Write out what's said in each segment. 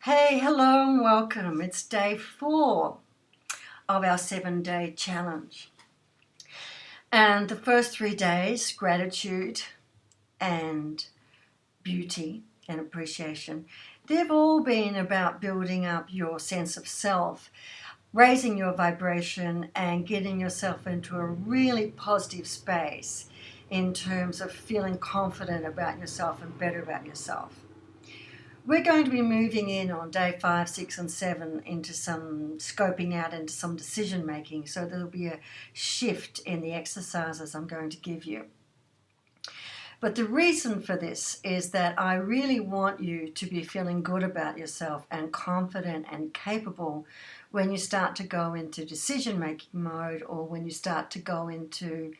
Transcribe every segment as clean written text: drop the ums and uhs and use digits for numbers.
Hey, hello and welcome. It's day 4 of our 7-day challenge. And the first 3 days, gratitude and beauty and appreciation, they've all been about building up your sense of self, raising your vibration and getting yourself into a really positive space in terms of feeling confident about yourself and better about yourself. We're going to be moving in on day 5, 6, and 7 into some scoping out, into some decision making. So there'll be a shift in the exercises I'm going to give you. But the reason for this is that I really want you to be feeling good about yourself and confident and capable when you start to go into decision making mode, or when you start to go into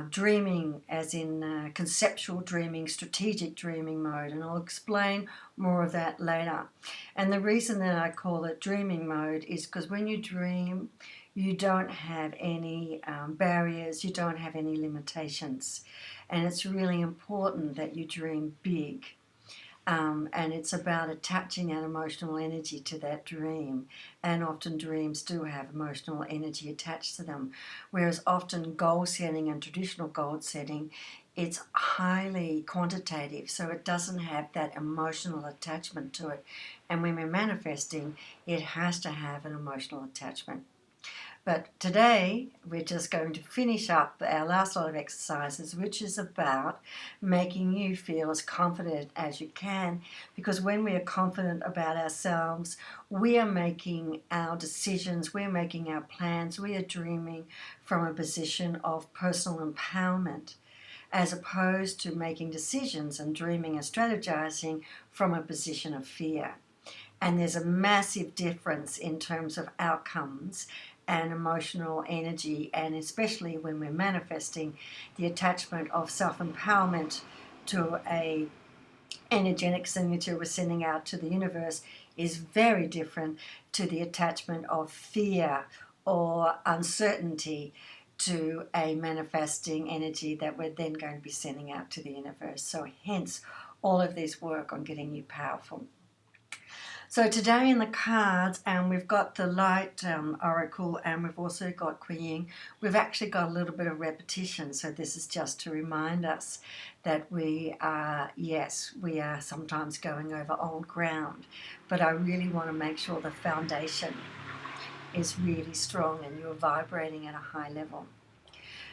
dreaming, as in conceptual dreaming, strategic dreaming mode, and I'll explain more of that later. And the reason that I call it dreaming mode is because when you dream, you don't have any barriers, you don't have any limitations, and it's really important that you dream big. And it's about attaching that emotional energy to that dream. And often dreams do have emotional energy attached to them. Whereas often goal setting and traditional goal setting, it's highly quantitative, so it doesn't have that emotional attachment to it. And when we're manifesting, it has to have an emotional attachment. But today we're just going to finish up our last lot of exercises, which is about making you feel as confident as you can, because when we are confident about ourselves, we are making our decisions, we're making our plans, we are dreaming from a position of personal empowerment, as opposed to making decisions and dreaming and strategizing from a position of fear. And there's a massive difference in terms of outcomes and emotional energy, and especially when we're manifesting, the attachment of self-empowerment to a energetic signature we're sending out to the universe is very different to the attachment of fear or uncertainty to a manifesting energy that we're then going to be sending out to the universe. So hence all of this work on getting you powerful. So today in the cards, and we've got the Light Oracle, and we've also got Kuan Yin. We've actually got a little bit of repetition, so this is just to remind us that we are sometimes going over old ground, but I really want to make sure the foundation is really strong and you're vibrating at a high level.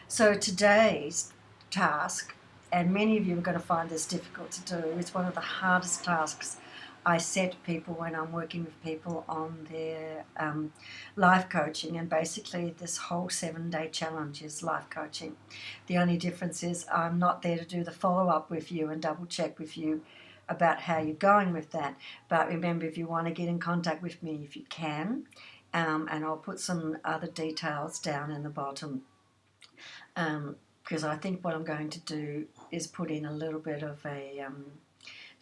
So today's task, and many of you are going to find this difficult to do, it's one of the hardest tasks I set people when I'm working with people on their life coaching. And basically this whole 7-day challenge is life coaching. The only difference is I'm not there to do the follow-up with you and double check with you about how you're going with that. But remember, if you want to get in contact with me, if you can, and I'll put some other details down in the bottom, because I think what I'm going to do is put in a little bit of a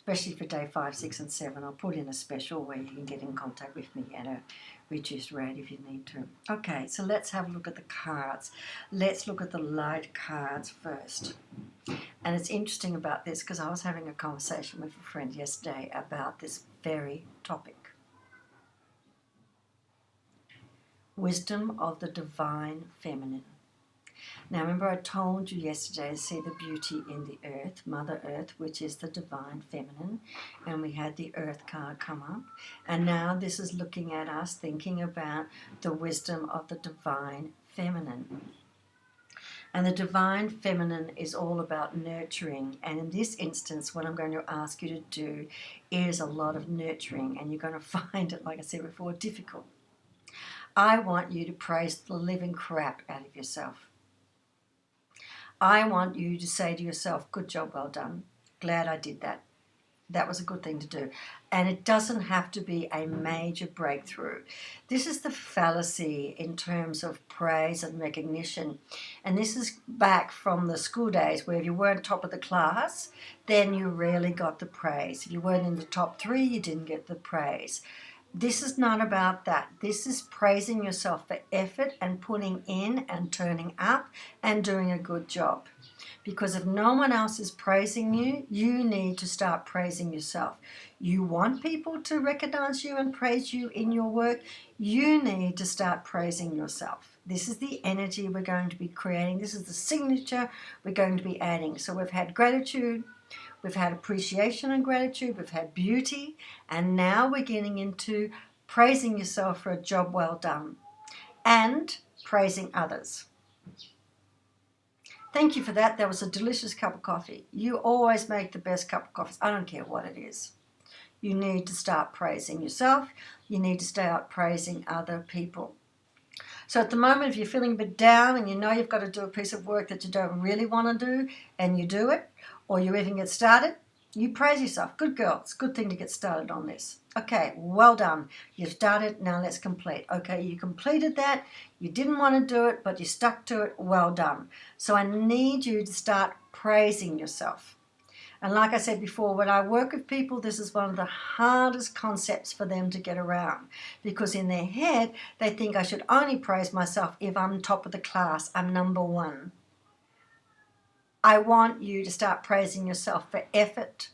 especially for day 5, 6, and 7, I'll put in a special where you can get in contact with me at a reduced rate if you need to. Okay, so let's have a look at the cards. Let's look at the light cards first. And it's interesting about this because I was having a conversation with a friend yesterday about this very topic. Wisdom of the Divine Feminine. Now, remember I told you yesterday to see the beauty in the earth, Mother Earth, which is the divine feminine, and we had the earth card come up. And now this is looking at us, thinking about the wisdom of the divine feminine. And the divine feminine is all about nurturing. And in this instance, what I'm going to ask you to do is a lot of nurturing, and you're going to find it, like I said before, difficult. I want you to praise the living crap out of yourself. I want you to say to yourself, good job, well done. Glad I did that. That was a good thing to do. And it doesn't have to be a major breakthrough. This is the fallacy in terms of praise and recognition. And this is back from the school days where if you weren't top of the class, then you rarely got the praise. If you weren't in the top 3, you didn't get the praise. This is not about that. This is praising yourself for effort and putting in and turning up and doing a good job. Because if no one else is praising you, you need to start praising yourself. You want people to recognize you and praise you in your work, you need to start praising yourself. This is the energy we're going to be creating. This is the signature we're going to be adding. So we've had gratitude, we've had appreciation and gratitude, we've had beauty, and now we're getting into praising yourself for a job well done and praising others. Thank you for that. That was a delicious cup of coffee. You always make the best cup of coffee. I don't care what it is. You need to start praising yourself. You need to start praising other people. So at the moment, if you're feeling a bit down and you know you've got to do a piece of work that you don't really want to do and you do it, or you even get started, you praise yourself. Good girl. It's a good thing to get started on this. Okay, well done. You've started. Now let's complete. Okay, you completed that. You didn't want to do it, but you stuck to it. Well done. So I need you to start praising yourself. And like I said before, when I work with people, this is one of the hardest concepts for them to get around, because in their head, they think I should only praise myself if I'm top of the class, I'm number one. I want you to start praising yourself for effort,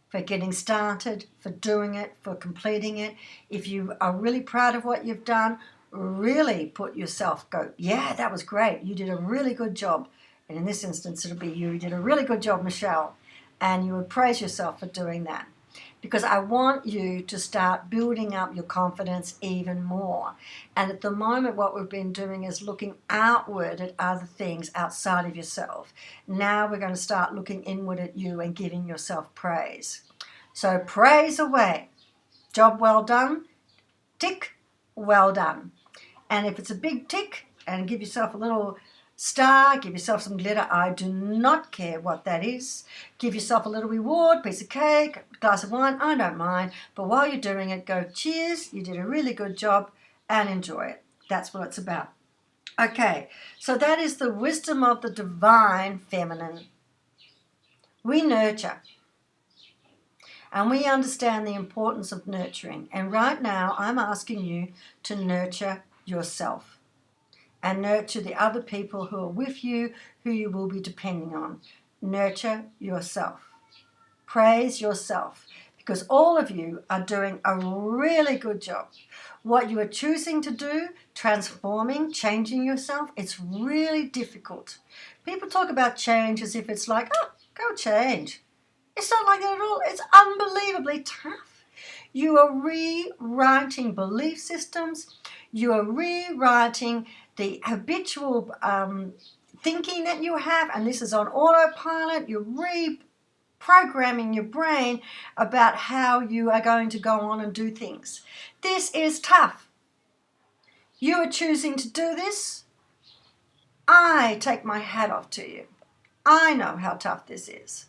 for getting started, for doing it, for completing it. If you are really proud of what you've done, really put yourself, go, yeah, that was great. You did a really good job. And in this instance, it'll be you did a really good job, Michelle. And you would praise yourself for doing that. Because I want you to start building up your confidence even more. And at the moment, what we've been doing is looking outward at other things outside of yourself. Now we're going to start looking inward at you and giving yourself praise. So praise away. Job well done. Tick, well done. And if it's a big tick, and give yourself a little star, give yourself some glitter. I do not care what that is. Give yourself a little reward, piece of cake, glass of wine. I don't mind. But while you're doing it, go, cheers, you did a really good job, and enjoy it. That's what it's about. Okay, so that is the wisdom of the divine feminine. We nurture. And we understand the importance of nurturing. And right now, I'm asking you to nurture yourself. And nurture the other people who are with you, who you will be depending on. Nurture yourself. Praise yourself, because all of you are doing a really good job. What you are choosing to do, transforming, changing yourself, it's really difficult. People talk about change as if it's like, oh, go change. It's not like that at all. It's unbelievably tough. You are rewriting belief systems. You are rewriting the habitual thinking that you have, and this is on autopilot. You're reprogramming your brain about how you are going to go on and do things. This is tough. You are choosing to do this. I take my hat off to you. I know how tough this is.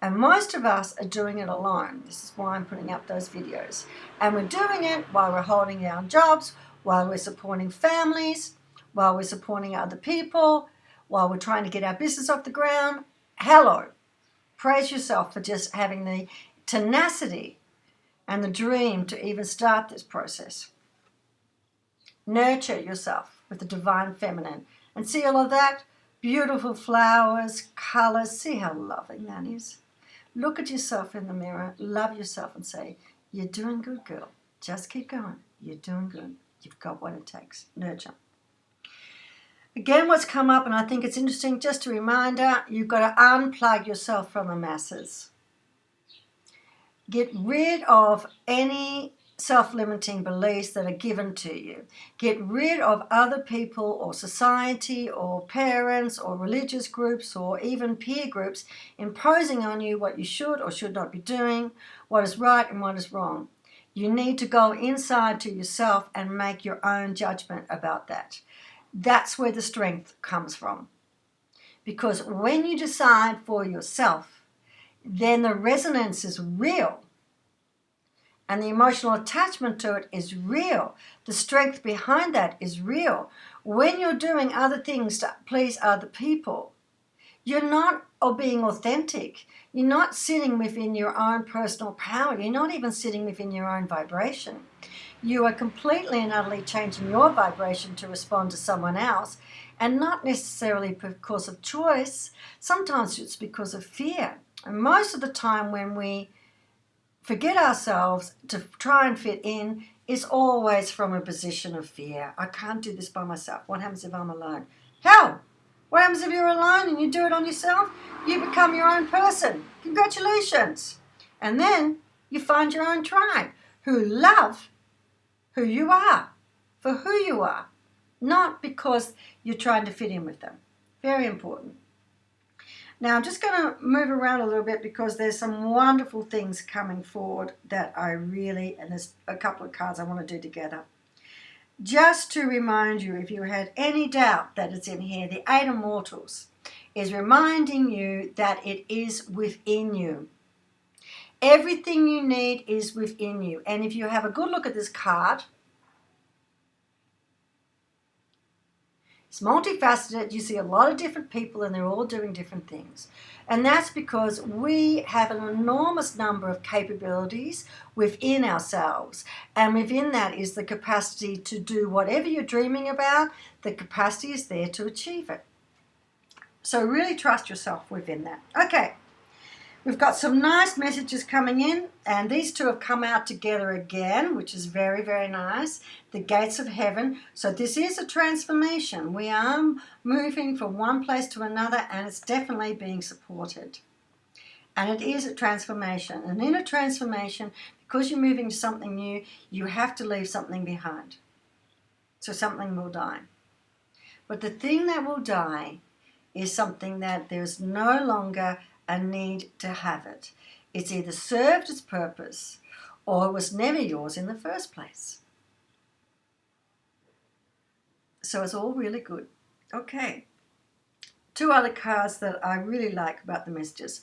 And most of us are doing it alone. This is why I'm putting up those videos. And we're doing it while we're holding down jobs, while we're supporting families, while we're supporting other people, while we're trying to get our business off the ground. Hello. Praise yourself for just having the tenacity and the dream to even start this process. Nurture yourself with the divine feminine. And see all of that? Beautiful flowers, colors. See how lovely that is? Look at yourself in the mirror, love yourself and say, you're doing good, girl. Just keep going. You're doing good. You've got what it takes. Nurture. Again, what's come up, and I think it's interesting, just a reminder, you've got to unplug yourself from the masses. Get rid of any self-limiting beliefs that are given to you. Get rid of other people or society or parents or religious groups or even peer groups imposing on you what you should or should not be doing, what is right and what is wrong. You need to go inside to yourself and make your own judgment about that. That's where the strength comes from. Because when you decide for yourself, then the resonance is real. And the emotional attachment to it is real. The strength behind that is real. When you're doing other things to please other people, you're not or being authentic. You're not sitting within your own personal power. You're not even sitting within your own vibration. You are completely and utterly changing your vibration to respond to someone else, and not necessarily because of choice. Sometimes it's because of fear. And most of the time when we forget ourselves to try and fit in, is always from a position of fear. I can't do this by myself. What happens if I'm alone? Hell, what happens if you're alone and you do it on yourself? You become your own person. Congratulations. And then you find your own tribe who love who you are, for who you are, not because you're trying to fit in with them. Very important. Now I'm just going to move around a little bit because there's some wonderful things coming forward that I really, and there's a couple of cards I want to do together. Just to remind you, if you had any doubt that it's in here, the Eight Immortals is reminding you that it is within you. Everything you need is within you. And if you have a good look at this card, it's multifaceted. You see a lot of different people and they're all doing different things. And that's because we have an enormous number of capabilities within ourselves. And within that is the capacity to do whatever you're dreaming about. The capacity is there to achieve it. So really trust yourself within that. Okay. We've got some nice messages coming in, and these two have come out together again, which is very, very nice. The gates of heaven. So this is a transformation. We are moving from one place to another, and it's definitely being supported. And it is a transformation. And in a transformation, because you're moving to something new, you have to leave something behind. So something will die. But the thing that will die is something that there's no longer a need to have it. It's either served its purpose or it was never yours in the first place. So it's all really good. Okay. Two other cards that I really like about the messages.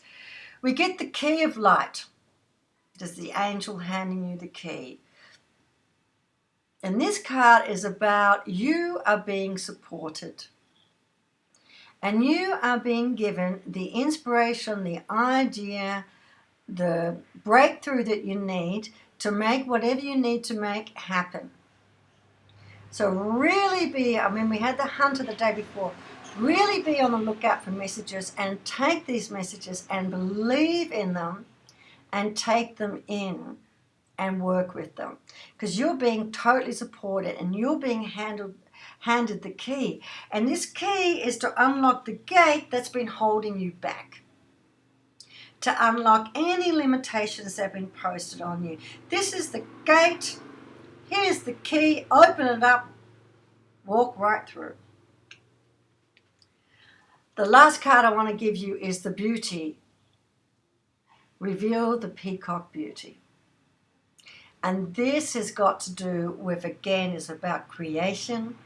We get the key of light. There's the angel handing you the key. And this card is about you are being supported. And you are being given the inspiration, the idea, the breakthrough that you need to make whatever you need to make happen. So really be, we had the hunter the day before, really be on the lookout for messages and take these messages and believe in them and take them in and work with them. Because you're being totally supported and you're being handed the key. And this key is to unlock the gate that's been holding you back. To unlock any limitations that have been posted on you. This is the gate. Here's the key. Open it up. Walk right through. The last card I want to give you is the beauty. Reveal the peacock beauty. And this has got to do with, again, is about creation.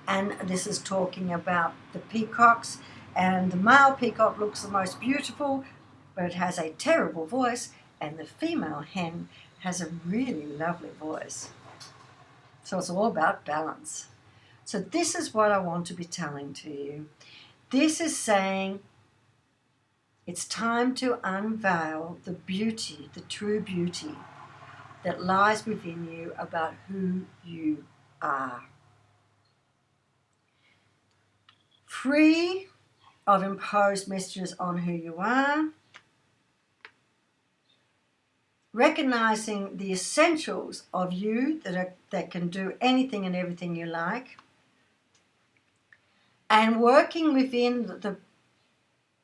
And this is talking about the peacocks. And the male peacock looks the most beautiful, but it has a terrible voice. And the female hen has a really lovely voice. So it's all about balance. So this is what I want to be telling to you. This is saying it's time to unveil the beauty, the true beauty that lies within you about who you are. Free of imposed messages on who you are. Recognizing the essentials of you that can do anything and everything you like. And working within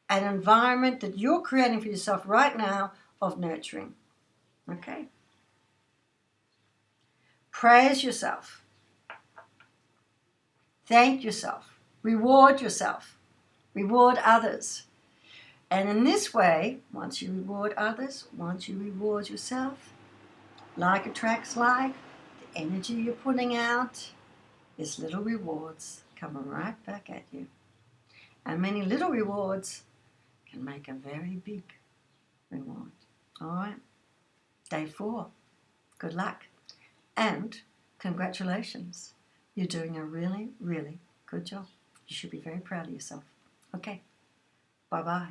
an environment that you're creating for yourself right now of nurturing. Okay? Praise yourself. Thank yourself. Reward yourself. Reward others. And in this way, once you reward others, once you reward yourself, like attracts like, the energy you're putting out is little rewards coming right back at you. And many little rewards can make a very big reward. All right? Day 4. Good luck. And congratulations. You're doing a really, really good job. You should be very proud of yourself. Okay. Bye-bye.